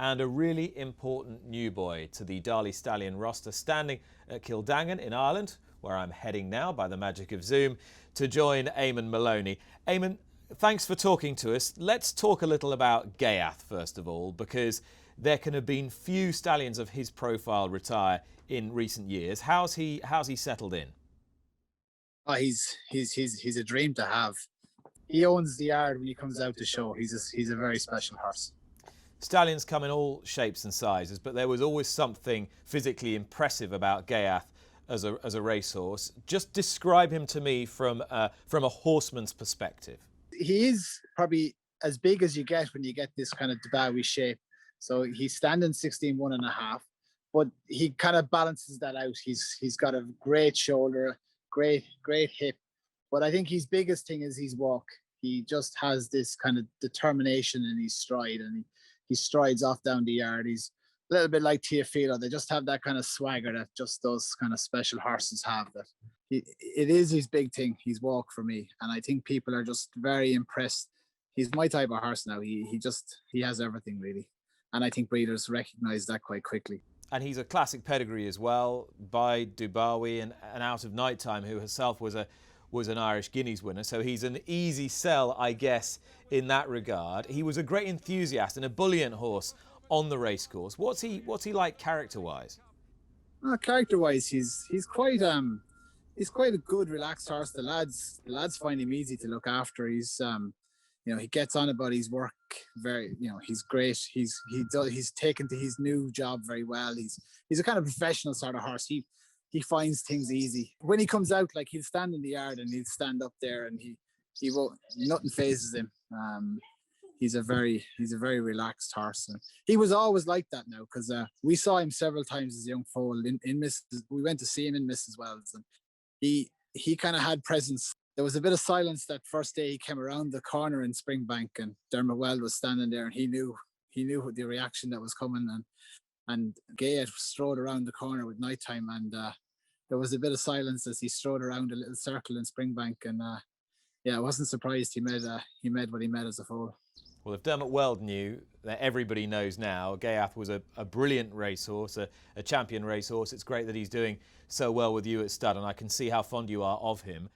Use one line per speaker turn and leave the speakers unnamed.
and a really important new boy to the Darley Stallion roster, standing at Kildangan in Ireland, where I'm heading now by the magic of Zoom, to join Eamon Maloney. Eamon, thanks for talking to us. Let's talk a little about Ghaiyyath first of all, because there can have been few stallions of his profile retire in recent years. How's he settled in?
Oh, he's a dream to have. He owns the yard when he comes out to show. He's a very special horse.
Stallions come in all shapes and sizes, but there was always something physically impressive about Ghaiyyath as a racehorse. Just describe him to me from a horseman's perspective.
He is probably as big as you get when you get this kind of Dubawi shape. So he's standing 16.5, but he kind of balances that out. He's got a great shoulder, great hip. But I think his biggest thing is his walk. He just has this kind of determination in his stride, and he strides off down the yard. He's a little bit like Teofilo. They just have that kind of swagger that just those kind of special horses have. It is his big thing, his walk for me. And I think people are just very impressed. He's my type of horse now. He has everything really. And I think breeders recognise that quite quickly.
And he's a classic pedigree as well, by Dubawi and Out of Nighttime, who herself was an Irish Guineas winner. So he's an easy sell, I guess, in that regard. He was a great enthusiast and a buoyant horse on the racecourse. What's he like character-wise?
Character-wise, he's quite a good, relaxed horse. The lads find him easy to look after. He's he gets on about his work very. He's great. He's taken to his new job very well. He's a kind of professional sort of horse. He finds things easy. When he comes out, like, he'll stand in the yard and he'll stand up there and he won't, nothing phases him. He's a very relaxed horse. And he was always like that now, because we saw him several times as a young foal in Mrs. We went to see him in Mrs. Wells, and he kind of had presence. There was a bit of silence that first day he came around the corner in Springbank, and Dermot Weld was standing there, and he knew the reaction that was coming, and Ghaiyyath strode around the corner with nighttime, and there was a bit of silence as he strode around a little circle in Springbank, and I wasn't surprised he made what he made as a foal.
Well, if Dermot Weld knew, that everybody knows now. Ghaiyyath was a brilliant racehorse, a champion racehorse. It's great that he's doing so well with you at stud, and I can see how fond you are of him.